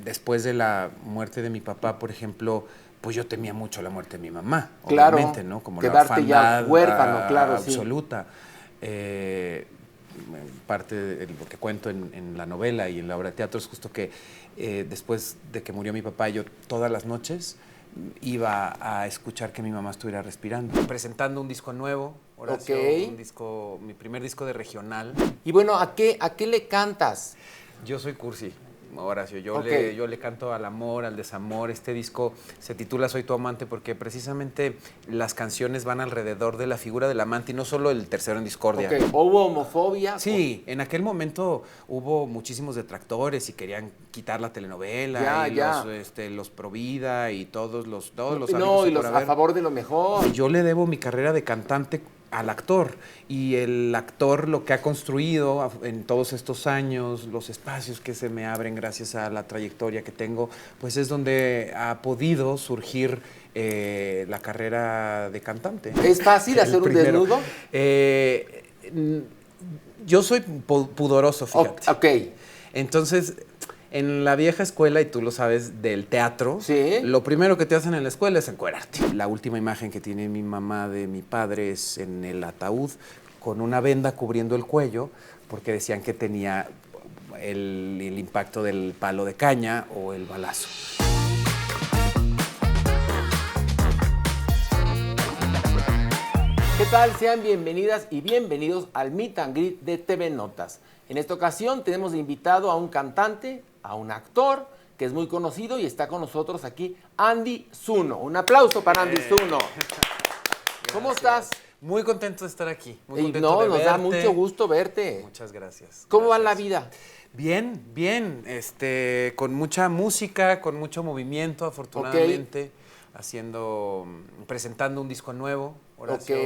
después de la muerte de mi papá, por ejemplo, pues yo temía mucho la muerte de mi mamá, claro, obviamente, ¿no? Como quedarte la ya huérfano, claro, absoluta. Parte de lo que cuento en la novela y en la obra de teatro es justo que después de que murió mi papá, yo todas las noches iba a escuchar que mi mamá estuviera respirando. Presentando un disco nuevo, Horacio, mi primer disco de regional. Y bueno, ¿a qué le cantas? Yo soy cursi, Horacio. Yo le canto al amor, al desamor. Este disco se titula Soy tu amante porque precisamente las canciones van alrededor de la figura del amante y no solo el tercero en discordia. ¿Hubo homofobia? Sí, en aquel momento hubo muchísimos detractores y querían quitar la telenovela los pro vida y todos los no, y los a favor de lo mejor. Yo le debo mi carrera de cantante al actor y el actor lo que ha construido en todos estos años, los espacios que se me abren gracias a la trayectoria que tengo, pues es donde ha podido surgir la carrera de cantante. ¿Es fácil hacer un desnudo? Yo soy pudoroso, fíjate. Ok. Entonces, en la vieja escuela, y tú lo sabes, del teatro, ¿sí? Lo primero que te hacen en la escuela es encuerarte. La última imagen que tiene mi mamá de mi padre es en el ataúd con una venda cubriendo el cuello porque decían que tenía el impacto del palo de caña o el balazo. ¿Qué tal? Sean bienvenidas y bienvenidos al Meet and Greet de TV Notas. En esta ocasión tenemos de invitado a un cantante, a un actor que es muy conocido y está con nosotros aquí, Andy Zuno. Un aplauso para Andy Zuno. ¿Cómo estás? Muy contento de estar aquí. Muy contento de nos verte. Da mucho gusto verte. Muchas gracias. ¿Cómo va la vida? Bien, bien. Con mucha música, con mucho movimiento, afortunadamente. Presentando un disco nuevo, Horacio,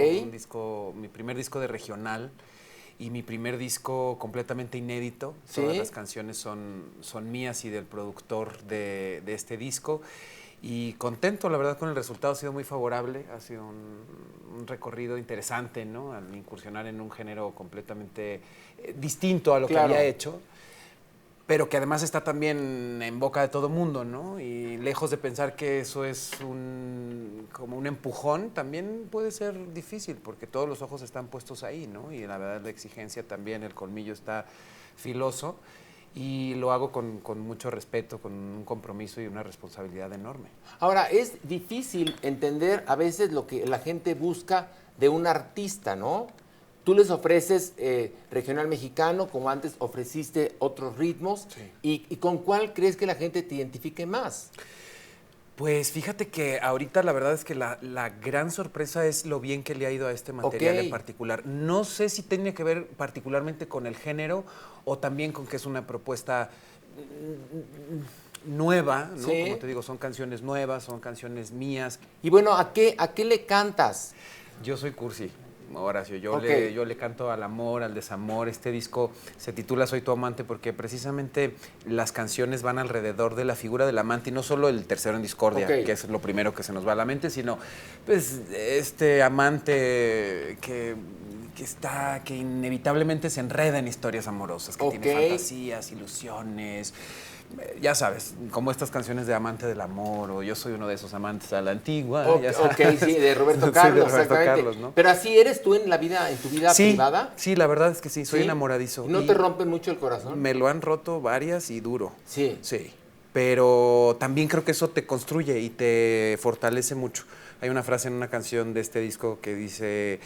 mi primer disco de regional y mi primer disco completamente inédito. ¿Sí? Todas las canciones son mías y del productor de este disco. Y contento, la verdad, con el resultado. Ha sido muy favorable, ha sido un recorrido interesante, ¿no? Al incursionar en un género completamente distinto a lo que había hecho, pero que además está también en boca de todo el mundo, ¿no? Y lejos de pensar que eso es como un empujón, también puede ser difícil, porque todos los ojos están puestos ahí, ¿no? Y la verdad, la exigencia también, el colmillo está filoso, y lo hago con mucho respeto, con un compromiso y una responsabilidad enorme. Ahora, es difícil entender a veces lo que la gente busca de un artista, ¿no? Tú les ofreces regional mexicano, como antes ofreciste otros ritmos. Sí. ¿Y con cuál crees que la gente te identifique más? Pues fíjate que ahorita la verdad es que la gran sorpresa es lo bien que le ha ido a este material en particular. No sé si tiene que ver particularmente con el género o también con que es una propuesta nueva, ¿no? Sí. Como te digo, son canciones nuevas, son canciones mías. Y bueno, ¿a qué le cantas? Yo soy cursi, Horacio. Yo le canto al amor, al desamor. Este disco se titula Soy tu amante porque precisamente las canciones van alrededor de la figura del amante y no solo el tercero en discordia, que es lo primero que se nos va a la mente, sino pues este amante que inevitablemente se enreda en historias amorosas, que tiene fantasías, ilusiones. Ya sabes, como estas canciones de Amante del Amor, o Yo soy uno de esos amantes a la antigua. Sí, de Roberto Carlos, sí, de Roberto Carlos, ¿no? Pero así eres tú en tu vida privada. Sí, la verdad es que sí, soy enamoradizo. ¿No te rompen mucho el corazón? Me lo han roto varias y duro. Sí. Sí, pero también creo que eso te construye y te fortalece mucho. Hay una frase en una canción de este disco que dice,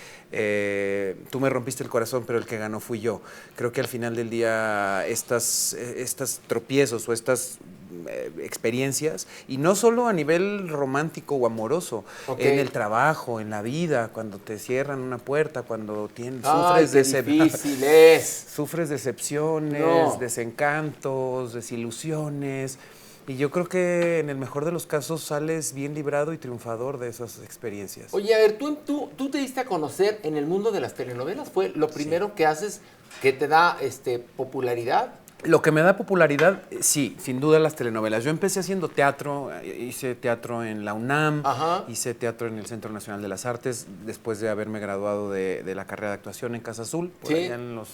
tú me rompiste el corazón, pero el que ganó fui yo. Creo que al final del día estas tropiezos o estas experiencias, y no solo a nivel romántico o amoroso, en el trabajo, en la vida, cuando te cierran una puerta, cuando sufres decepciones, desencantos, desilusiones. Y yo creo que en el mejor de los casos sales bien librado y triunfador de esas experiencias. Oye, a ver, tú te diste a conocer en el mundo de las telenovelas. ¿Fue lo primero que haces que te da popularidad? Lo que me da popularidad, sí, sin duda las telenovelas. Yo empecé haciendo teatro, hice teatro en la UNAM, hice teatro en el Centro Nacional de las Artes, después de haberme graduado de la carrera de actuación en Casa Azul, por allá en los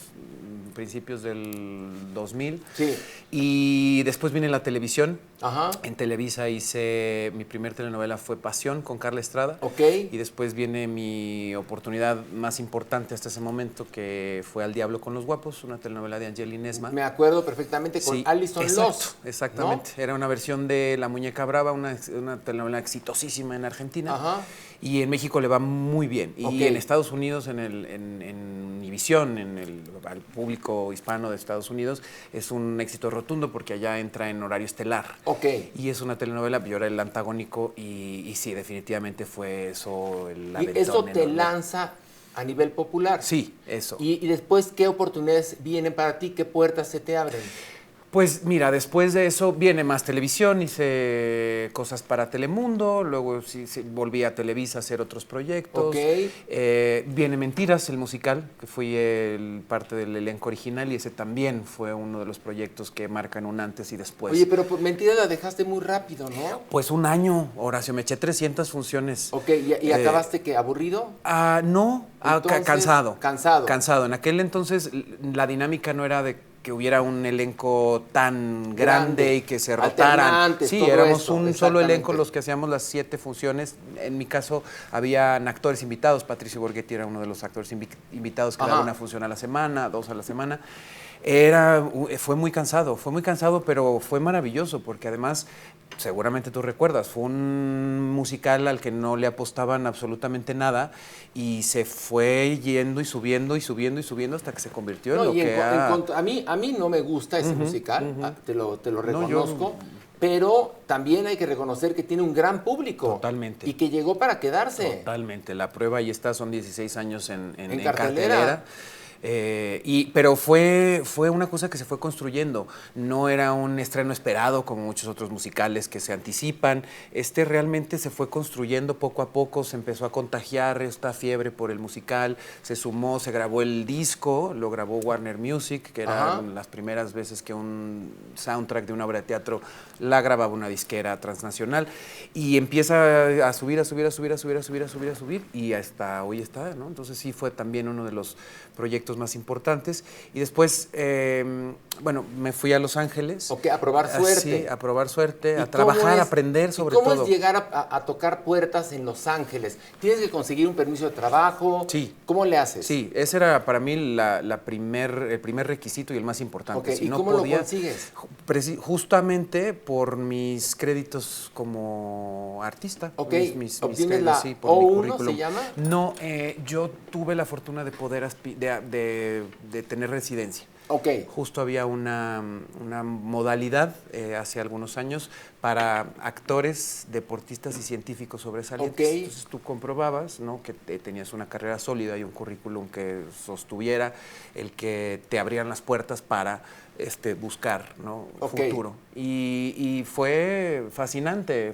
principios del 2000. Sí. Y después vine la televisión Ajá. En Televisa hice, mi primer telenovela fue Pasión con Carla Estrada. Ok. Y después viene mi oportunidad más importante hasta ese momento, que fue Al Diablo con los Guapos, una telenovela de Angelina Esma. Me acuerdo perfectamente con Sí, Alison exacto, Loss. exactamente. ¿No? Era una versión de La Muñeca Brava, una telenovela exitosísima en Argentina. Ajá. Y en México le va muy bien. Y Ok. en Estados Unidos, en Univisión, al público hispano de Estados Unidos, es un éxito rotundo porque allá entra en horario estelar. Ok. Y es una telenovela, yo era el antagónico y sí, definitivamente fue eso el Y aventón eso te enorme. lanza a nivel popular. Sí, eso. Y después, ¿qué oportunidades vienen para ti? ¿Qué puertas se te abren? Pues mira, después de eso viene más televisión, hice cosas para Telemundo, luego sí, volví a Televisa a hacer otros proyectos. Ok. Viene Mentiras, el musical, que fui parte del elenco original y ese también fue uno de los proyectos que marcan un antes y después. Oye, pero por Mentiras la dejaste muy rápido, ¿no? Pues un año, Horacio, me eché 300 funciones. Ok, ¿y acabaste qué? ¿Aburrido? No, Entonces, cansado. cansado. Cansado. En aquel entonces la dinámica no era de que hubiera un elenco tan grande y que se rotaran. Alternantes, Sí, todo éramos esto, un solo exactamente. elenco los que hacíamos las 7 funciones. En mi caso, habían actores invitados. Patricio Borghetti era uno de los actores invitados que Ajá. daba una función a la semana, 2 a la semana. Fue muy cansado, pero fue maravilloso porque además, seguramente tú recuerdas, fue un musical al que no le apostaban absolutamente nada y se fue yendo y subiendo y subiendo y subiendo hasta que se convirtió en No, lo y que a mí no me gusta ese musical, te lo reconozco, pero también hay que reconocer que tiene un gran público. Totalmente. Y que llegó para quedarse. Totalmente, la prueba ahí está, son 16 años en cartelera. Pero fue una cosa que se fue construyendo. No era un estreno esperado como muchos otros musicales que se anticipan. Realmente se fue construyendo poco a poco, se empezó a contagiar esta fiebre por el musical, se sumó, se grabó el disco, lo grabó Warner Music, que eran las primeras veces que un soundtrack de una obra de teatro la grababa una disquera transnacional y empieza a subir y hasta hoy está, ¿no? Entonces sí fue también uno de los proyectos más importantes. Y después, me fui a Los Ángeles. Ok, a probar suerte. Sí, a probar suerte, a trabajar, a aprender sobre todo. ¿Cómo es llegar a tocar puertas en Los Ángeles? ¿Tienes que conseguir un permiso de trabajo? Sí. ¿Cómo le haces? Sí, ese era para mí el primer requisito y el más importante. Ok, si ¿y no cómo podía, lo consigues? Justamente por mis créditos como artista. Ok, mis ¿obtienes créditos, la sí, por mi O1, currículum. se llama? No, yo tuve la fortuna de poder de tener residencia. Ok. Justo había una modalidad hace algunos años para actores, deportistas y científicos sobresalientes. Ok. Entonces tú comprobabas, ¿no?, que tenías una carrera sólida y un currículum que sostuviera el que te abrían las puertas para buscar, ¿no?, Ok. futuro. Y fue fascinante,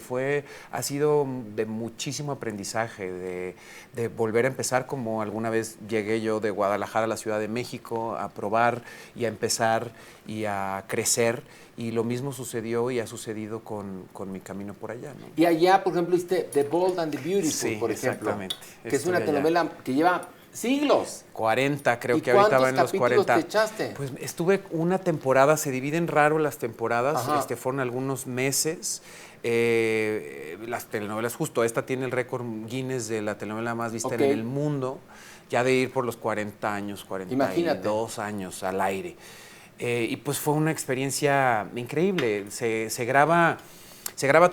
ha sido de muchísimo aprendizaje, de volver a empezar como alguna vez llegué yo de Guadalajara a la Ciudad de México, a probar y a empezar y a crecer. Y lo mismo sucedió y ha sucedido con mi camino por allá, ¿no? Y allá, por ejemplo, hiciste The Bold and the Beautiful, Sí, por ejemplo. exactamente. Que es una Estuve allá. telenovela que lleva siglos. 40, creo ¿Y que ahorita va en cuántos los 40. capítulos te echaste? Pues estuve una temporada, se dividen raro las temporadas, Ajá. fueron algunos meses. Las telenovelas, justo esta tiene el récord Guinness de la telenovela más vista Ok. en el mundo, ya de ir por los 40 años, 42 Imagínate. años al aire. Y pues fue una experiencia increíble. Se graba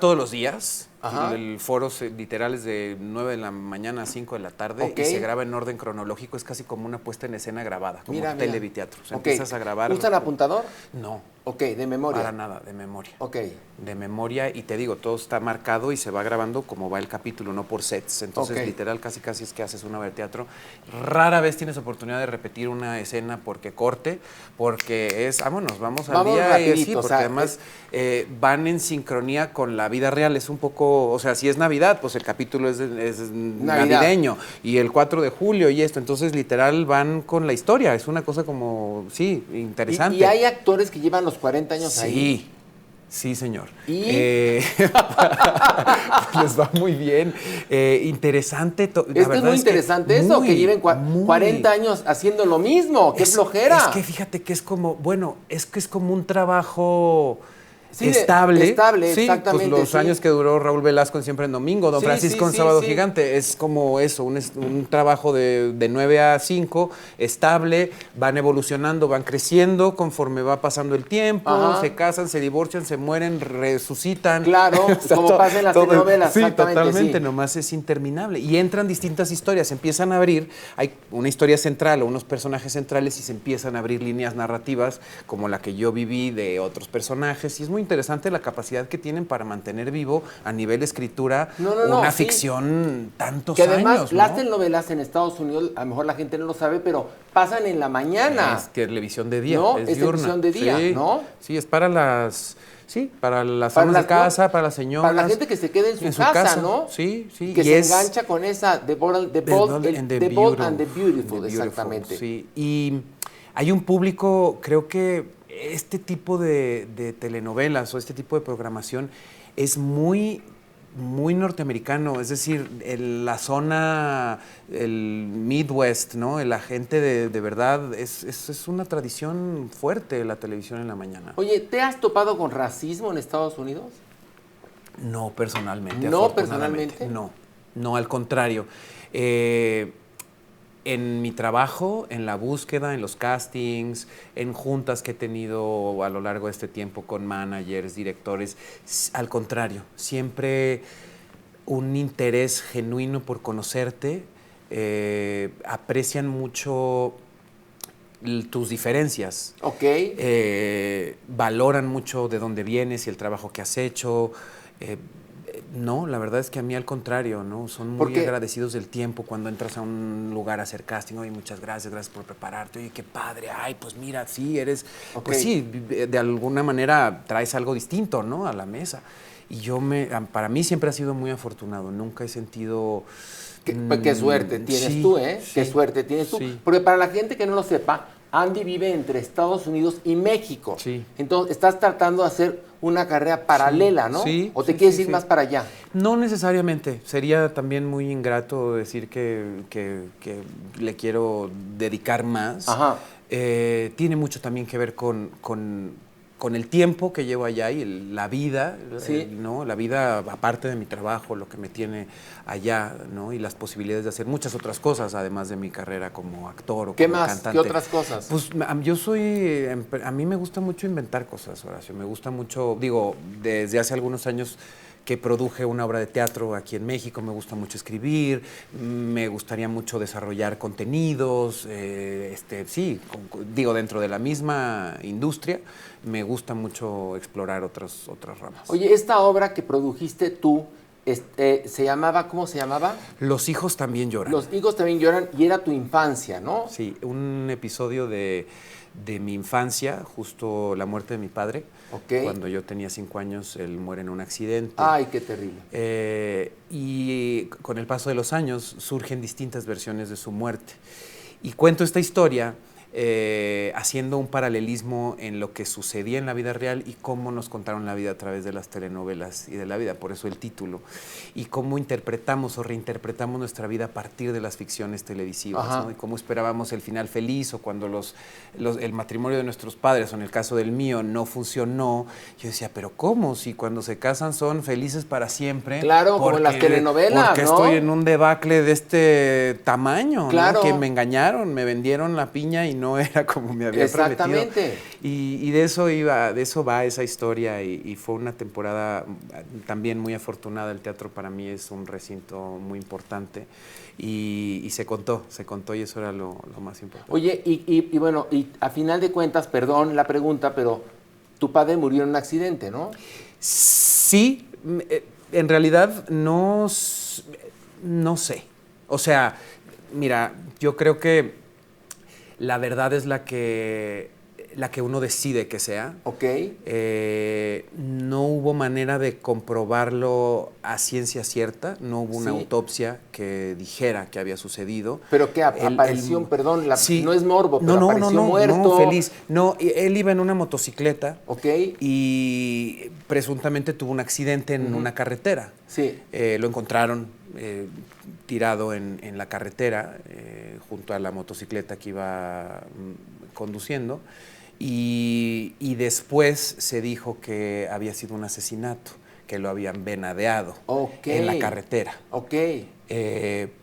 todos los días. Ajá. El foro literal es de 9 de la mañana a 5 de la tarde. Ok. Y se graba en orden cronológico. Es casi como una puesta en escena grabada, como Mira. televiteatro. O sea, Ok. empiezas a grabar. ¿Usan apuntador? No, Ok, de memoria. para nada, de memoria. Ok. De memoria, y te digo, todo está marcado y se va grabando como va el capítulo, no por sets. Entonces, Ok. literal, casi es que haces una obra de teatro. Rara vez tienes oportunidad de repetir una escena porque corte, porque vamos al Vamos día y así, rapidito, porque o sea, además van en sincronía con la vida real. Es un poco, o sea, si es Navidad, pues el capítulo es navideño, y el 4 de julio y esto. Entonces, literal, van con la historia. Es una cosa como, sí, interesante. ¿Y hay actores que llevan los 40 años ahí? Sí, sí, señor. ¿Y? Les va muy bien. Interesante. Es que es muy interesante eso, que lleven 40 años haciendo lo mismo. ¡Qué flojera! Es que fíjate que es como un trabajo Sí, estable. estable, sí, exactamente. Pues los años que duró Raúl Velasco en Siempre en Domingo, Don Francisco en Sábado Gigante, es como eso, un trabajo de 9 a 5, estable, van evolucionando, van creciendo conforme va pasando el tiempo, se casan, se divorcian, se mueren, resucitan. Claro, o sea, como pasa en las telenovelas. Sí, exactamente, totalmente, nomás es interminable. Y entran distintas historias, se empiezan a abrir, hay una historia central o unos personajes centrales y se empiezan a abrir líneas narrativas como la que yo viví de otros personajes. Y es muy interesante la capacidad que tienen para mantener vivo a nivel escritura una ficción tantos años. Que además, ¿no? las telenovelas en Estados Unidos, a lo mejor la gente no lo sabe, pero pasan en la mañana. Es televisión de día, ¿no? es Es diurna. televisión de día, sí, ¿no? Sí, es para las... Sí, para las amas de casa, para las señoras. Para la gente que se queda en su casa, ¿no? Sí, sí. Que se engancha con esa The Bold and the Beautiful, exactamente. Sí, y hay un público, creo que este tipo de telenovelas o este tipo de programación es muy norteamericano, es decir, la zona, el Midwest, ¿no? La gente de verdad, es una tradición fuerte la televisión en la mañana. Oye, ¿te has topado con racismo en Estados Unidos? No personalmente. ¿No personalmente? No, al contrario. En mi trabajo, en la búsqueda, en los castings, en juntas que he tenido a lo largo de este tiempo con managers, directores, al contrario, siempre un interés genuino por conocerte, aprecian mucho tus diferencias. Ok. Valoran mucho de dónde vienes y el trabajo que has hecho. No, la verdad es que a mí al contrario, ¿no? Son muy agradecidos del tiempo cuando entras a un lugar a hacer casting. Oye, muchas gracias por prepararte. Oye, qué padre. Ay, pues mira, sí, eres... Okay. Pues sí, de alguna manera traes algo distinto, ¿no? A la mesa. Y para mí siempre ha sido muy afortunado. Nunca he sentido... Qué suerte tienes tú, ¿eh? Sí, qué suerte tienes tú. Sí. Porque para la gente que no lo sepa, Andy vive entre Estados Unidos y México. Sí. Entonces, estás tratando de hacer una carrera paralela, ¿no? Sí. ¿O te quieres ir más para allá? No necesariamente. Sería también muy ingrato decir que le quiero dedicar más. Ajá. Tiene mucho también que ver con el tiempo que llevo allá y la vida, ¿no? La vida aparte de mi trabajo, lo que me tiene allá, ¿no? Y las posibilidades de hacer muchas otras cosas, además de mi carrera como actor o como cantante. ¿Qué otras cosas? Pues a mí me gusta mucho inventar cosas, Horacio. Me gusta mucho, desde hace algunos años que produje una obra de teatro aquí en México, me gusta mucho escribir, me gustaría mucho desarrollar contenidos, dentro de la misma industria, me gusta mucho explorar otras ramas. Oye, esta obra que produjiste tú, ¿se llamaba, cómo se llamaba? Los hijos también lloran. Los hijos también lloran, y era tu infancia, ¿no? Sí, un episodio de mi infancia, justo la muerte de mi padre. Okay. Cuando yo tenía 5 años, él muere en un accidente. ¡Ay, qué terrible! Y con el paso de los años surgen distintas versiones de su muerte. Y cuento esta historia haciendo un paralelismo en lo que sucedía en la vida real y cómo nos contaron la vida a través de las telenovelas y de la vida, por eso el título, y cómo interpretamos o reinterpretamos nuestra vida a partir de las ficciones televisivas, ¿no? Y cómo esperábamos el final feliz o cuando el matrimonio de nuestros padres, o en el caso del mío, no funcionó. Yo decía, ¿pero cómo? Si cuando se casan son felices para siempre. Claro, como en las telenovelas, porque ¿no? estoy en un debacle de este tamaño, claro, ¿no? Que me engañaron, me vendieron la piña y no era como me había prometido. Exactamente. Y de eso va esa historia y fue una temporada también muy afortunada. El teatro para mí es un recinto muy importante y se contó y eso era lo más importante. Oye, y bueno, y a final de cuentas, perdón la pregunta, pero tu padre murió en un accidente, ¿no? Sí, en realidad no sé. O sea, mira, yo creo que la verdad es la que uno decide que sea. Ok. No hubo manera de comprobarlo a ciencia cierta, no hubo una autopsia que dijera que había sucedido. ¿Pero qué? ¿Apareció, perdón, no es morbo, pero apareció muerto? No, feliz. No, él iba en una motocicleta. Ok. Y presuntamente tuvo un accidente en una carretera. Sí. Lo encontraron tirado en la carretera junto a la motocicleta que iba conduciendo y después se dijo que había sido un asesinato, que lo habían venadeado en la carretera. Ok.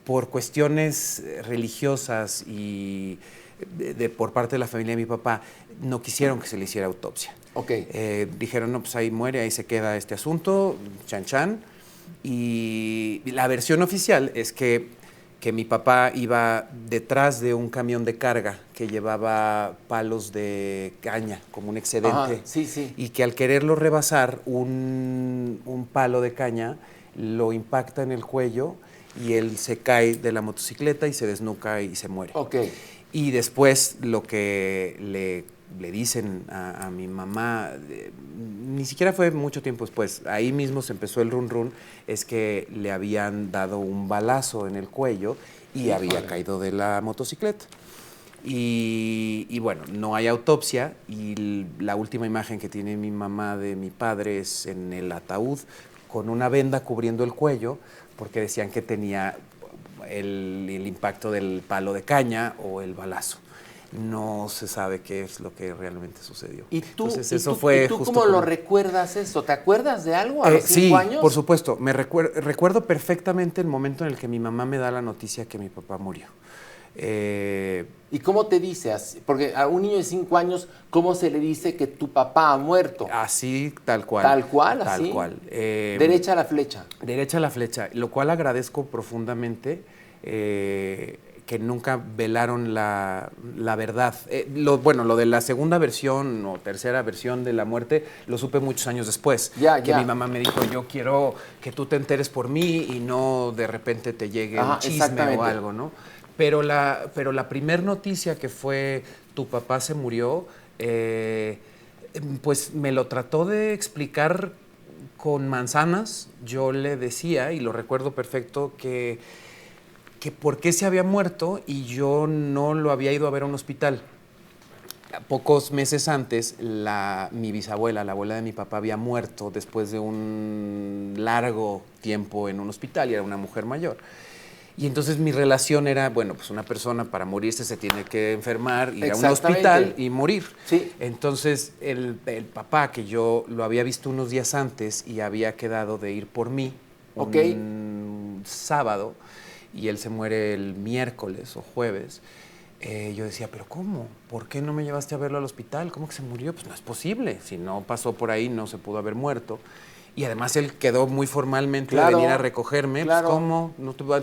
Por cuestiones religiosas y por parte de la familia de mi papá, no quisieron que se le hiciera autopsia. Ok. Dijeron, no, pues ahí muere, ahí se queda este asunto, chan chan. Y la versión oficial es que mi papá iba detrás de un camión de carga que llevaba palos de caña, como un excedente. Ajá, sí, sí. Y que al quererlo rebasar, un palo de caña lo impacta en el cuello y él se cae de la motocicleta y se desnuca y se muere. Ok. Y después lo que le dicen a mi mamá, ni siquiera fue mucho tiempo después, ahí mismo se empezó el run run, es que le habían dado un balazo en el cuello y había caído de la motocicleta. Y bueno, no hay autopsia y la última imagen que tiene mi mamá de mi padre es en el ataúd con una venda cubriendo el cuello porque decían que tenía el impacto del palo de caña o el balazo. No se sabe qué es lo que realmente sucedió. ¿Y tú, entonces, eso fue ¿tú justo cómo lo recuerdas eso? ¿Te acuerdas de algo a los 5 sí, años? por supuesto. Recuerdo perfectamente el momento en el que mi mamá me da la noticia que mi papá murió. ¿Y cómo te dice? Porque a un niño de 5 años, ¿cómo se le dice que tu papá ha muerto? Así, tal cual. ¿Tal cual? Tal así. cual. Derecha a la flecha. Derecha a la flecha, lo cual agradezco profundamente que nunca velaron la verdad. Lo de la segunda versión o tercera versión de la muerte lo supe muchos años después. Que mi mamá me dijo, yo quiero que tú te enteres por mí y no de repente te llegue un chisme o algo, ¿no? Pero la primer noticia que fue tu papá se murió, pues me lo trató de explicar con manzanas. Yo le decía, y lo recuerdo perfecto, que por qué se había muerto y yo no lo había ido a ver a un hospital. Pocos meses antes, mi bisabuela, la abuela de mi papá, había muerto después de un largo tiempo en un hospital y era una mujer mayor. Y entonces mi relación era, bueno, pues una persona para morirse se tiene que enfermar, ir a un hospital y morir. Sí. Entonces el papá, que yo lo había visto unos días antes y había quedado de ir por mí un sábado, y él se muere el miércoles o jueves, yo decía, ¿pero cómo? ¿Por qué no me llevaste a verlo al hospital? ¿Cómo que se murió? Pues no es posible. Si no pasó por ahí, no se pudo haber muerto. Y además él quedó muy formalmente de venir a recogerme. Claro. Pues, ¿cómo?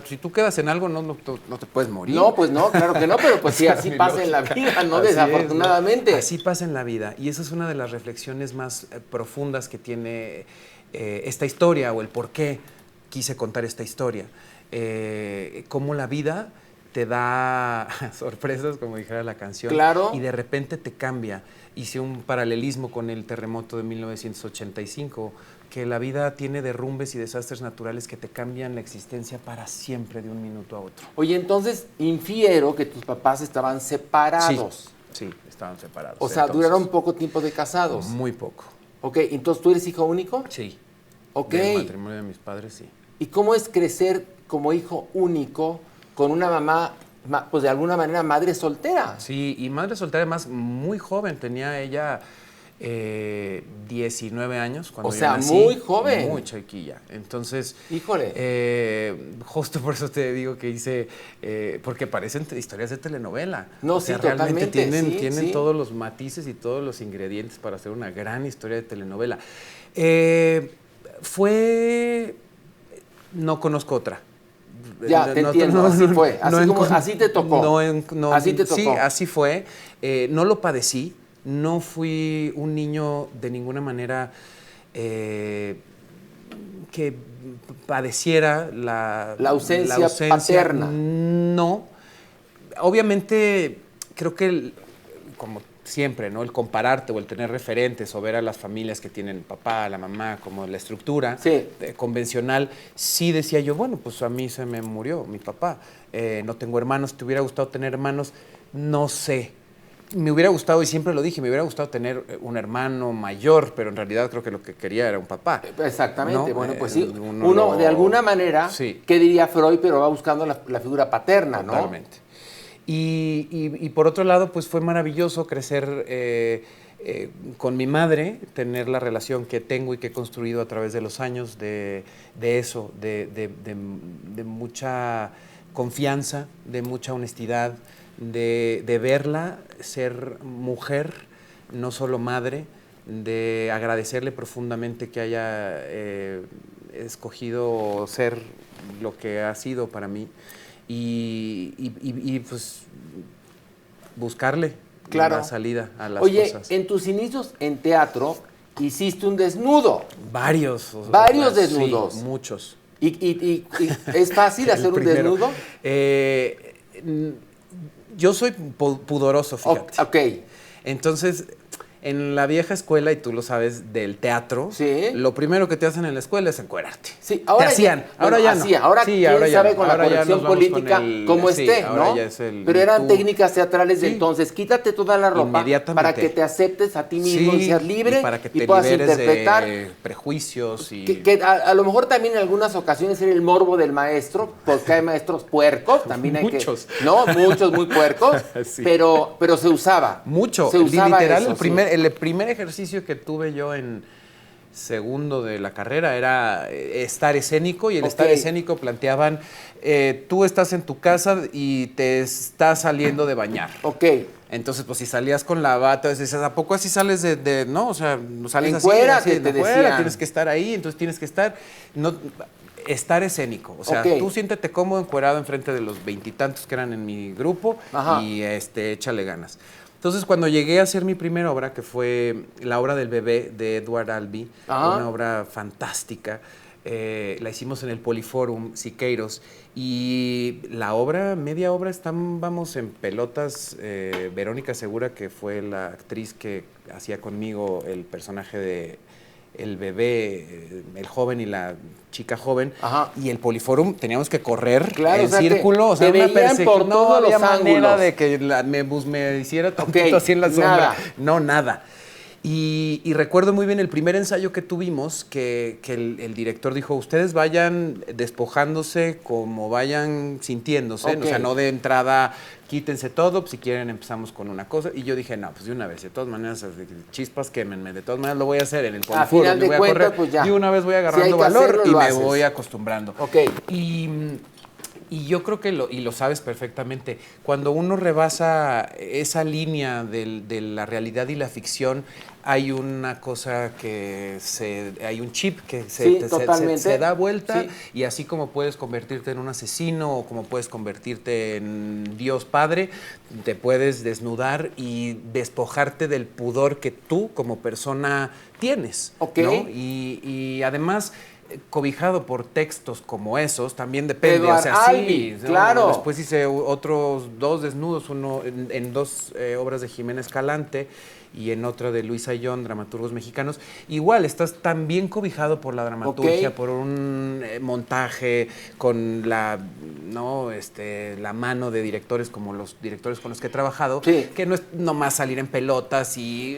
Si tú quedas en algo, no te puedes morir. No, pues no, claro que no, pero pues sí, así pasa en la vida, ¿no? Así Desafortunadamente. Es, ¿no? Así pasa en la vida. Y esa es una de las reflexiones más profundas que tiene esta historia, o el por qué quise contar esta historia. Cómo la vida te da sorpresas, como dijera la canción, claro, y de repente te cambia. Hice un paralelismo con el terremoto de 1985, que la vida tiene derrumbes y desastres naturales que te cambian la existencia para siempre de un minuto a otro. Oye, entonces infiero que tus papás estaban separados. Sí, estaban separados. O sea, entonces, ¿duraron poco tiempo de casados? Muy poco. Ok, entonces, ¿tú eres hijo único? Sí. Ok. Del matrimonio de mis padres, sí. ¿Y cómo es crecer como hijo único con una mamá, pues de alguna manera madre soltera? Sí, y madre soltera además muy joven, tenía ella 19 años cuando yo nací. Muy joven. Muy chiquilla. Entonces, híjole. Justo por eso te digo que hice, porque parecen historias de telenovela. No, o sea, sí, realmente totalmente. tienen todos los matices y todos los ingredientes para hacer una gran historia de telenovela. No conozco otra. Ya, te entiendo, así fue. Así te tocó. Así te tocó. Sí, así fue. No lo padecí. No fui un niño de ninguna manera que padeciera la ausencia paterna. No. Obviamente, creo que como siempre, ¿no? El compararte o el tener referentes o ver a las familias que tienen papá, la mamá, como la estructura convencional, sí decía yo, bueno, pues a mí se me murió mi papá. No tengo hermanos. ¿Te hubiera gustado tener hermanos? No sé. Me hubiera gustado, y siempre lo dije, me hubiera gustado tener un hermano mayor, pero en realidad creo que lo que quería era un papá. Exactamente, ¿no? Bueno, pues sí, uno de alguna manera, ¿qué diría Freud? Pero va buscando la figura paterna, ¿no? Totalmente. Y por otro lado, pues fue maravilloso crecer con mi madre, tener la relación que tengo y que he construido a través de los años de eso, de mucha confianza, de mucha honestidad, de verla ser mujer, no solo madre, de agradecerle profundamente que haya escogido ser lo que ha sido para mí y pues buscarle la salida a las cosas. En tus inicios en teatro hiciste un desnudo. Varios desnudos. Sí, muchos. ¿Y es fácil hacer un desnudo? Yo soy pudoroso, fíjate. Ok. Entonces, en la vieja escuela, y tú lo sabes, del teatro, sí, lo primero que te hacen en la escuela es encuerarte. Sí, ahora te hacían, ahora ya no. Ahora sí, quién sabe con la corrección política cómo esté, ¿no? Ya es pero eran técnicas teatrales de entonces. Quítate toda la ropa para que te aceptes a ti mismo y seas libre y para que te puedas liberes interpretar de prejuicios. Y... Que a lo mejor también en algunas ocasiones era el morbo del maestro, porque hay maestros puercos, también hay muchos. Muchos muy puercos, sí. pero se usaba. Mucho. Se usaba literal, eso, el primer ejercicio que tuve yo en segundo de la carrera era estar escénico, y el estar escénico planteaban, tú estás en tu casa y te estás saliendo de bañar. Entonces, pues si salías con la bata, dices, ¿a poco así sales no? O sea, no sales así, te decían. Tienes que estar ahí, entonces tienes que estar... estar escénico, o sea, tú siéntete cómodo encuerado enfrente de los 20 y tantos que eran en mi grupo. Ajá. Y échale ganas. Entonces, cuando llegué a hacer mi primera obra, que fue La obra del bebé de Edward Albee, una obra fantástica, la hicimos en el Poliforum Siqueiros, y la obra, media obra, estábamos en pelotas. Verónica Segura, que fue la actriz que hacía conmigo el personaje de el bebé, el joven y la chica joven, y el Poliforum teníamos que correr en círculo, o sea, una persecución, no había manera de que me hiciera tantito así en la sombra. Nada. Y recuerdo muy bien el primer ensayo que tuvimos, que el director dijo, ustedes vayan despojándose como vayan sintiéndose, o sea, no de entrada, quítense todo, pues, si quieren empezamos con una cosa. Y yo dije, no, pues de una vez, de todas maneras, chispas, quémenme, de todas maneras lo voy a hacer en el Poliforum, voy a correr, pues ya. Y una vez voy agarrando valor y me voy acostumbrando. Y yo creo que lo sabes perfectamente. Cuando uno rebasa esa línea de la realidad y la ficción, hay una cosa hay un chip que se da vuelta, y así como puedes convertirte en un asesino o como puedes convertirte en Dios Padre, te puedes desnudar y despojarte del pudor que tú como persona tienes, ¿no? Y además, cobijado por textos como esos, también depende. Edward Albee, claro. Después hice otros 2 desnudos, uno en 2 obras de Jimena Escalante y en otra de Luis Ayllón, dramaturgos mexicanos. Igual, estás también cobijado por la dramaturgia, por un montaje, con la mano de directores como los directores con los que he trabajado, que no es nomás salir en pelotas y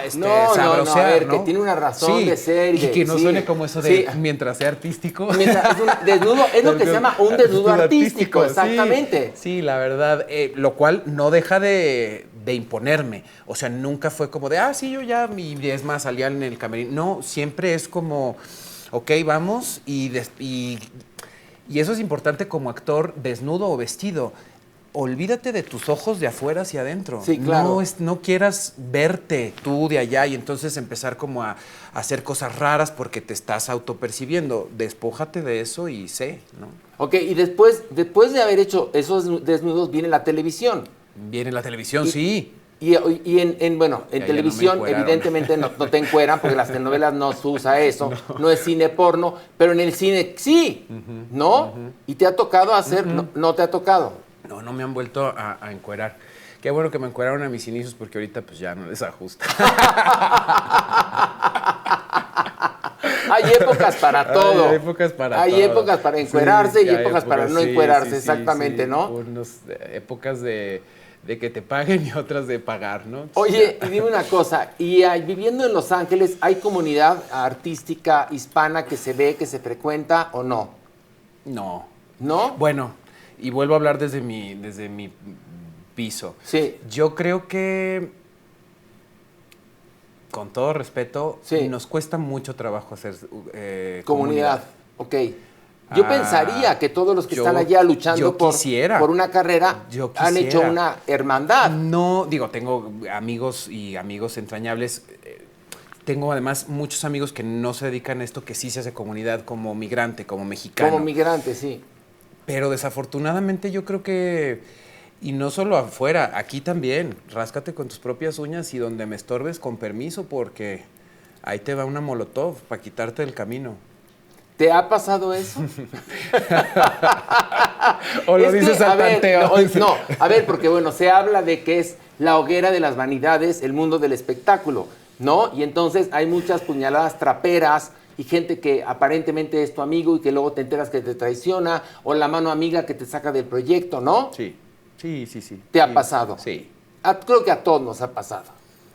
sabrosear, que tiene una razón de ser. Y que no suene como eso de mientras sea artístico. Mientras es un desnudo, es lo que se llama un desnudo artístico, exactamente. Sí, la verdad, lo cual no deja de imponerme. O sea, nunca fue como de, sí, yo ya, y es más, salía en el camerino. No, siempre es como, ok, vamos, y eso es importante como actor, desnudo o vestido. Olvídate de tus ojos de afuera hacia adentro. Sí, claro. No quieras verte tú de allá y entonces empezar como a hacer cosas raras porque te estás autopercibiendo. Despójate de eso y sé, ¿no? Ok, y después de haber hecho esos desnudos, viene la televisión. Viene la televisión, sí. Y en televisión, no evidentemente no te encueran, porque las telenovelas no se usa eso, no es cine porno, pero en el cine sí, ¿no? ¿Y te ha tocado hacer? No te ha tocado. No me han vuelto a encuerar. Qué bueno que me encueraron a mis inicios, porque ahorita pues ya no les ajusta. Hay épocas para todo. Hay épocas para Hay todo. épocas para encuerarse y épocas para no encuerarse, exactamente, ¿no? Épocas de que te paguen y otras de pagar, ¿no? Oye, y dime una cosa, viviendo en Los Ángeles, ¿hay comunidad artística hispana que se ve, que se frecuenta o no? No. ¿No? Bueno, y vuelvo a hablar desde mi piso. Sí. Yo creo que, con todo respeto, Sí. nos cuesta mucho trabajo hacer Comunidad. Ok. Yo pensaría que todos los que están allá luchando por una carrera han hecho una hermandad. No, digo, tengo amigos y amigos entrañables. Tengo además muchos amigos que no se dedican a esto, que sí se hace comunidad como migrante, como mexicano. Como migrante, sí. Pero desafortunadamente yo creo que, y no solo afuera, aquí también, ráscate con tus propias uñas y donde me estorbes con permiso, porque ahí te va una molotov para quitarte del camino. ¿Te ha pasado eso? ¿O lo dices al tanteo? No, a ver, porque bueno, se habla de que es la hoguera de las vanidades, el mundo del espectáculo, ¿no? Y entonces hay muchas puñaladas traperas y gente que aparentemente es tu amigo y que luego te enteras que te traiciona, o la mano amiga que te saca del proyecto, ¿no? Sí. ¿Te ha pasado? Sí. Creo que a todos nos ha pasado.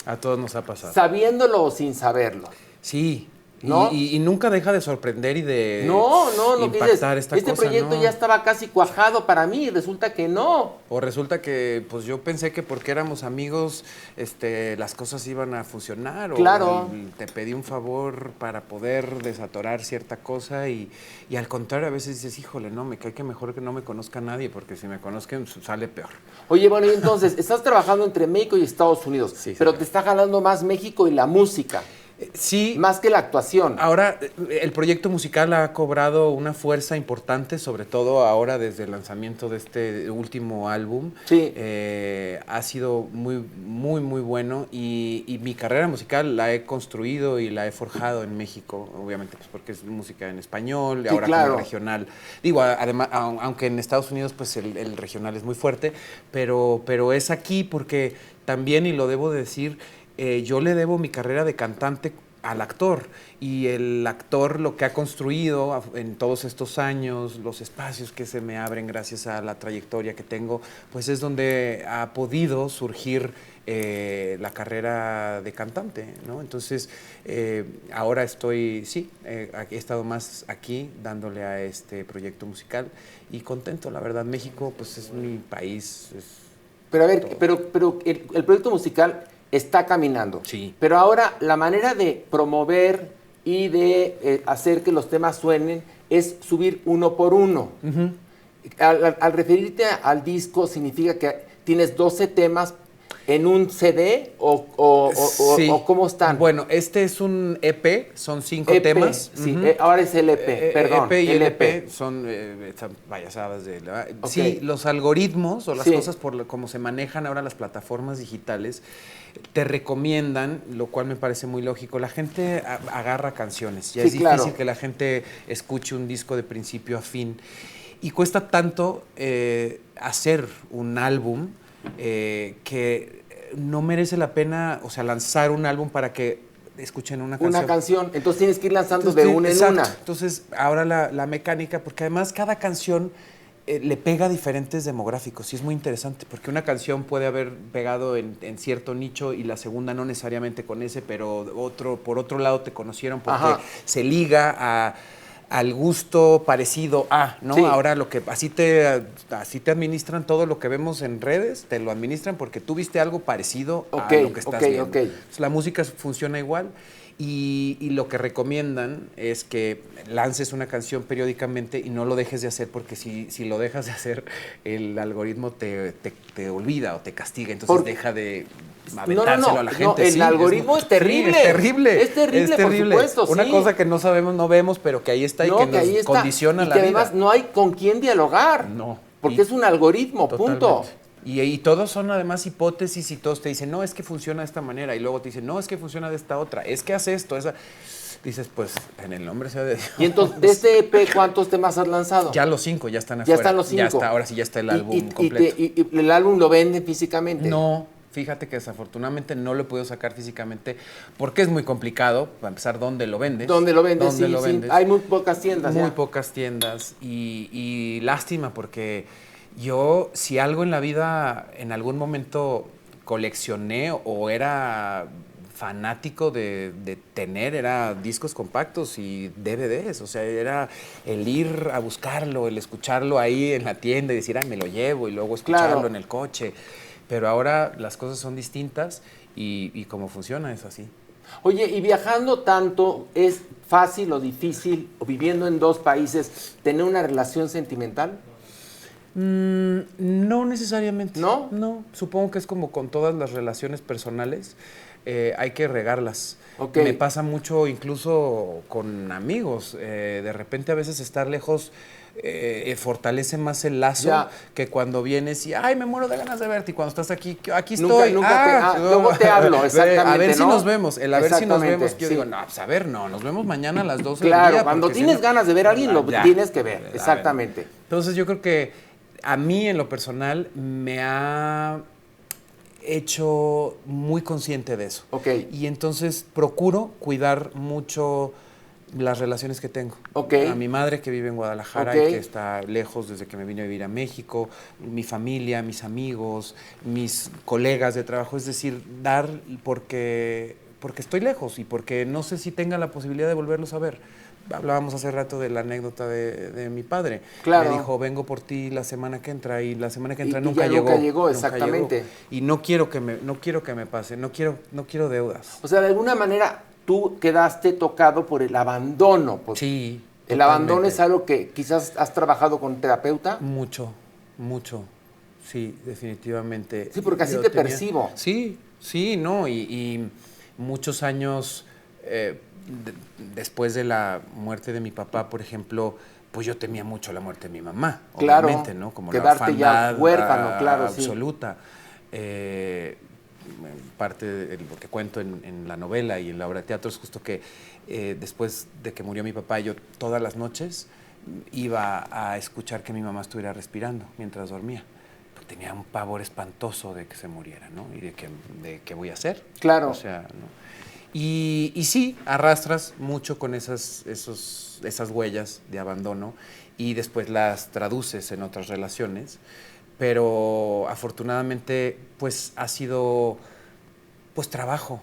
A todos nos ha pasado. Sabiéndolo o sin saberlo. Sí. ¿No? Y nunca deja de sorprender y de no impactar dices, esta este cosa, proyecto ¿no? ya estaba casi cuajado para mí y resulta que no. O resulta que, pues yo pensé que porque éramos amigos, las cosas iban a funcionar. Claro. O te pedí un favor para poder desatorar cierta cosa y al contrario, a veces dices, híjole, no, me cae que mejor que no me conozca nadie, porque si me conozcan sale peor. Oye, bueno, y entonces, estás trabajando entre México y Estados Unidos, Sí, pero señor. te está jalando más México y la música. Sí. Más que la actuación. Ahora, el proyecto musical ha cobrado una fuerza importante, sobre todo ahora desde el lanzamiento de este último álbum. Sí. Ha sido muy, muy, muy bueno y mi carrera musical la he construido y la he forjado en México, obviamente, pues porque es música en español, Sí, ahora claro. con el regional. Digo, además, aunque en Estados Unidos pues el regional es muy fuerte, pero es aquí porque también, y lo debo de decir, yo le debo mi carrera de cantante al actor, y el actor lo que ha construido en todos estos años, los espacios que se me abren gracias a la trayectoria que tengo, pues es donde ha podido surgir la carrera de cantante, ¿no? Entonces, ahora estoy, he estado más aquí dándole a este proyecto musical y contento, la verdad. México, pues es mi país. Pero a ver, pero el proyecto musical está caminando. Sí. Pero ahora la manera de promover y de hacer que los temas suenen es subir uno por uno. Uh-huh. Al referirte al disco, ¿significa que tienes 12 temas en un CD Sí. o cómo están? Bueno, este es un EP, son 5 EP, temas. sí, Uh-huh. ahora es el EP, perdón. EP y el LP son payasadas de la... Ok. Sí, los algoritmos o las Sí. cosas como se manejan ahora las plataformas digitales te recomiendan, lo cual me parece muy lógico. La gente agarra canciones, ya Sí, es difícil claro. que la gente escuche un disco de principio a fin. Y cuesta tanto hacer un álbum que no merece la pena, o sea, lanzar un álbum para que escuchen una canción. Una canción, entonces tienes que ir lanzando Entonces, de una en exacto. una. Entonces, ahora la mecánica, porque además cada canción le pega a diferentes demográficos y es muy interesante, porque una canción puede haber pegado en cierto nicho y la segunda no necesariamente con ese, pero por otro lado te conocieron porque Ajá. se liga al gusto parecido a, ¿no? Sí. Ahora así te administran todo lo que vemos en redes, te lo administran porque tú viste algo parecido a lo que estás viendo. Entonces, la música funciona igual y lo que recomiendan es que lances una canción periódicamente y no lo dejes de hacer, porque si lo dejas de hacer, el algoritmo te olvida o te castiga, entonces deja de aventárselo a la gente. No, el algoritmo es terrible. Sí, es terrible. Es terrible, por supuesto, Una sí. cosa que no sabemos, no vemos, pero que ahí está y que nos condiciona la vida. Y que además no hay con quién dialogar. No. Porque es un algoritmo, Totalmente. punto. Y todos son además hipótesis y todos te dicen, no, es que funciona de esta manera. Y luego te dicen, no, es que funciona de esta otra. Es que hace esto, esa... Dices, pues, en el nombre sea de Dios. Y entonces, de este EP, ¿cuántos temas has lanzado? Ya los 5, ya están Ya afuera. están los 5. Ya está, ahora sí ya está el álbum completo. ¿Y el álbum lo venden físicamente? No, fíjate que desafortunadamente no lo he podido sacar físicamente porque es muy complicado, para empezar, ¿dónde lo vendes? ¿Dónde lo vendes? ¿Dónde Sí, lo sí. vendes? Hay muy pocas tiendas. Muy ya. pocas tiendas y lástima, porque yo, si algo en la vida en algún momento coleccioné o era fanático de tener, era discos compactos y DVDs, o sea, era el ir a buscarlo, el escucharlo ahí en la tienda y decir, ay, me lo llevo, y luego escucharlo en el coche. Pero ahora las cosas son distintas y cómo funciona es así. Oye, y viajando tanto, ¿es fácil o difícil, o viviendo en dos países, tener una relación sentimental? No necesariamente. ¿No? No, supongo que es como con todas las relaciones personales, hay que regarlas. Okay. Me pasa mucho incluso con amigos, de repente a veces estar lejos fortalece más el lazo que cuando vienes y, ay, me muero de ganas de verte, y cuando estás aquí estoy. Luego te hablo, exactamente, a ver ¿no? si nos vemos, el a ver si nos vemos, yo digo, no, pues a ver, no, nos vemos mañana a las 12 del día. Claro, cuando tienes ganas de ver a alguien, lo tienes que ver, exactamente. Entonces yo creo que a mí en lo personal me ha hecho muy consciente de eso. Okay. Y entonces procuro cuidar mucho las relaciones que tengo. Okay. A mi madre que vive en Guadalajara y que está lejos desde que me vine a vivir a México, mi familia, mis amigos, mis colegas de trabajo, es decir, dar porque estoy lejos y porque no sé si tenga la posibilidad de volverlos a ver. Hablábamos hace rato de la anécdota de mi padre. Claro. Me dijo, vengo por ti la semana que entra, y la semana que entra nunca llegó, exactamente. Y no quiero que me pase, no quiero deudas. O sea, de alguna manera tú quedaste tocado por el abandono. Sí. ¿El abandono es algo que quizás has trabajado con terapeuta? Mucho. Sí, definitivamente. Sí, porque así te percibo. Sí, no, y muchos años después de la muerte de mi papá, por ejemplo, pues yo temía mucho la muerte de mi mamá, claro, obviamente, ¿no? Como quedarte ya huérfano, claro, absoluta. Parte de lo que cuento en la novela y en la obra de teatro es justo que después de que murió mi papá, yo todas las noches iba a escuchar que mi mamá estuviera respirando mientras dormía. Tenía un pavor espantoso de que se muriera, ¿no? Y de qué voy a hacer. Claro. O sea, ¿no? Y sí, arrastras mucho con esas huellas de abandono y después las traduces en otras relaciones, pero afortunadamente pues ha sido pues trabajo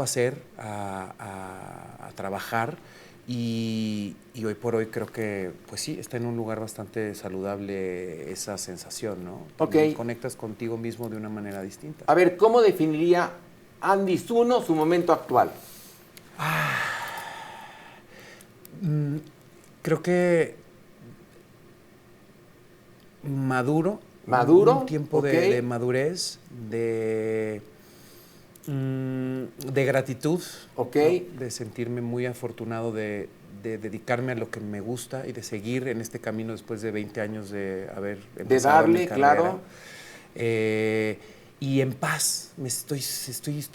hacer, a trabajar, y hoy por hoy creo que pues sí, está en un lugar bastante saludable esa sensación, ¿no? Okay. Conectas contigo mismo de una manera distinta. A ver, ¿cómo definiría Andy Zuno su momento actual? Creo que maduro. Un tiempo de madurez, de gratitud, ¿no? De sentirme muy afortunado de dedicarme a lo que me gusta y de seguir en este camino después de 20 años de haber empezado mi carrera. Claro. Y en paz, estoy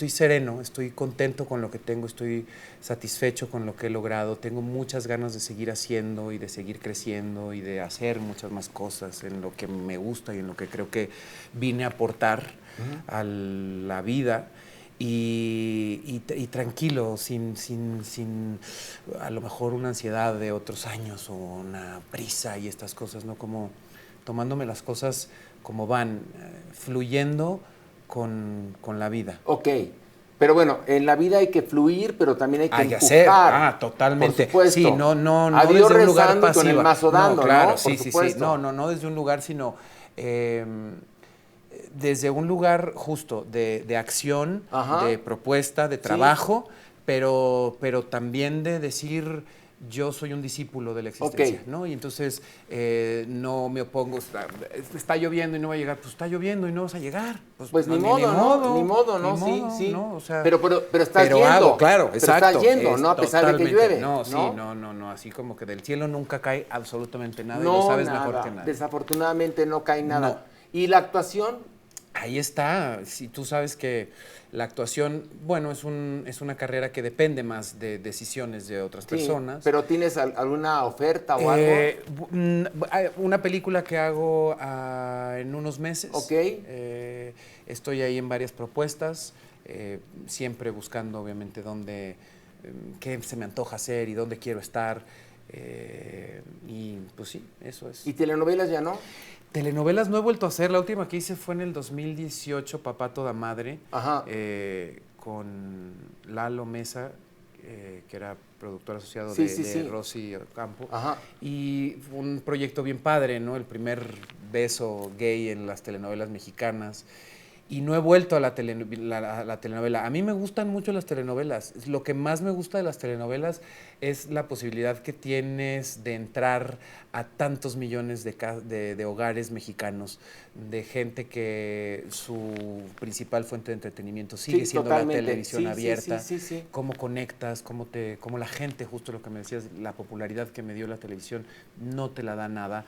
sereno, estoy contento con lo que tengo, estoy satisfecho con lo que he logrado, tengo muchas ganas de seguir haciendo y de seguir creciendo y de hacer muchas más cosas en lo que me gusta y en lo que creo que vine a aportar a la vida, y tranquilo, sin a lo mejor una ansiedad de otros años o una prisa y estas cosas, ¿no? Como tomándome las cosas como van, fluyendo con la vida. Ok, pero bueno, en la vida hay que fluir, pero también hay que empujar. Hacer. Totalmente. Por supuesto. Sí, no a Dios desde un lugar pasivo. Con el mazo dando, claro, ¿no? Sí. No desde un lugar, sino desde un lugar justo de acción, de propuesta, de trabajo, pero también de decir, yo soy un discípulo de la existencia, ¿no? Y entonces no me opongo, está lloviendo y no va a llegar, pues está lloviendo y no vas a llegar. Pues ni modo, ¿no? Sí. ¿no? O sea, pero estás yendo. Claro, exacto. Pero estás yendo, ¿no? A pesar de que llueve. No, así como que del cielo nunca cae absolutamente nada, y lo sabes mejor que nadie. Desafortunadamente no cae nada. No. ¿Y la actuación? Ahí está. Si tú sabes que la actuación, bueno, es una carrera que depende más de decisiones de otras personas. ¿Pero tienes alguna oferta o algo? Una película que hago en unos meses. Ok. Estoy ahí en varias propuestas, siempre buscando, obviamente, qué se me antoja hacer y dónde quiero estar. Y pues sí, eso es. ¿Y telenovelas ya no? Telenovelas no he vuelto a hacer. La última que hice fue en el 2018, Papá Toda Madre, con Lalo Mesa, que era productor asociado Sí, de, sí, de sí. Rosy Campo. Ajá. Y fue un proyecto bien padre, ¿no? El primer beso gay en las telenovelas mexicanas. Y no he vuelto a la telenovela. A mí me gustan mucho las telenovelas. Lo que más me gusta de las telenovelas es la posibilidad que tienes de entrar a tantos millones de hogares mexicanos, de gente que su principal fuente de entretenimiento sigue Sí, siendo totalmente. la televisión Sí, abierta. sí, sí, sí, sí. Cómo conectas, cómo la gente, justo lo que me decías, la popularidad que me dio la televisión no te la da nada.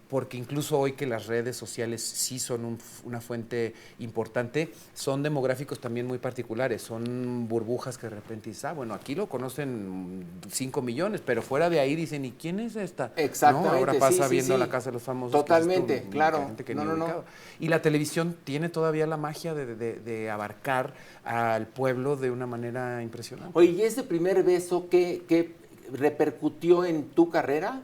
Porque incluso hoy que las redes sociales sí son una fuente importante, son demográficos también muy particulares, son burbujas que de repente dices, bueno, aquí lo conocen 5 millones, pero fuera de ahí dicen, ¿y quién es esta? Exactamente, ¿No? Ahora sí, pasa sí, viendo sí. La Casa de los Famosos. Totalmente, Que dices tú, claro. gente que No, ni no, no. ubicaba. Y la televisión tiene todavía la magia de abarcar al pueblo de una manera impresionante. Oye, ¿y ese primer beso qué repercutió en tu carrera?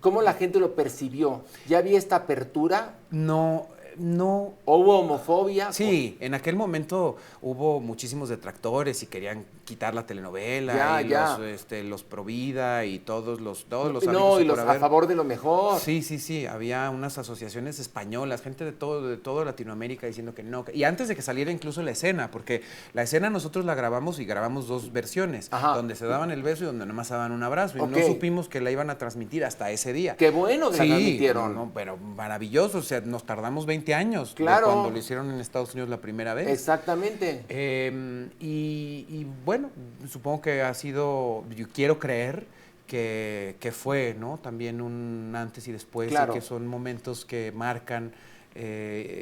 ¿Cómo la gente lo percibió? ¿Ya había esta apertura? No, no. ¿O hubo homofobia? Sí, en aquel momento hubo muchísimos detractores y querían quitar la telenovela Ya, y ya. los Provida y todos los habidos No, y y por los a haber. favor de lo mejor. Sí, sí, sí, había unas asociaciones españolas, gente de todo Latinoamérica diciendo que no. Y antes de que saliera incluso la escena, porque la escena nosotros la grabamos y grabamos 2 versiones, Ajá. donde se daban el beso y donde nomás daban un abrazo. Y Ok. no supimos que la iban a transmitir hasta ese día. Qué bueno que la transmitieron. No, pero maravilloso, o sea, nos tardamos 20 años Claro. de cuando lo hicieron en Estados Unidos la primera vez. Exactamente. Y bueno, supongo que ha sido, yo quiero creer que fue, ¿no? También un antes y después, Claro. y que son momentos que marcan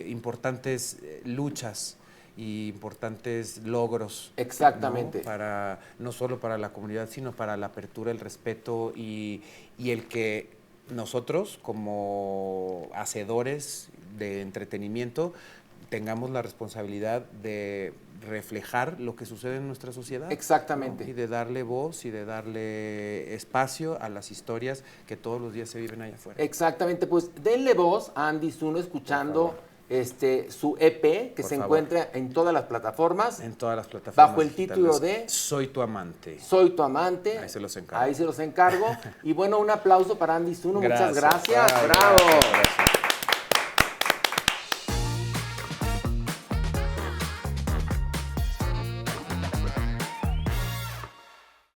importantes luchas y importantes logros. Exactamente. ¿No? No solo para la comunidad, sino para la apertura, el respeto y el que nosotros, como hacedores de entretenimiento, tengamos la responsabilidad de reflejar lo que sucede en nuestra sociedad. Exactamente. ¿No? Y de darle voz y de darle espacio a las historias que todos los días se viven allá afuera. Exactamente, pues denle voz a Andy Zuno escuchando su EP que se encuentra en todas las plataformas. En todas las plataformas. Bajo el título de Soy tu amante. Soy tu amante. Ahí se los encargo. Ahí se los encargo. Y bueno, un aplauso para Andy Zuno. Muchas gracias. Ay, Bravo. Gracias.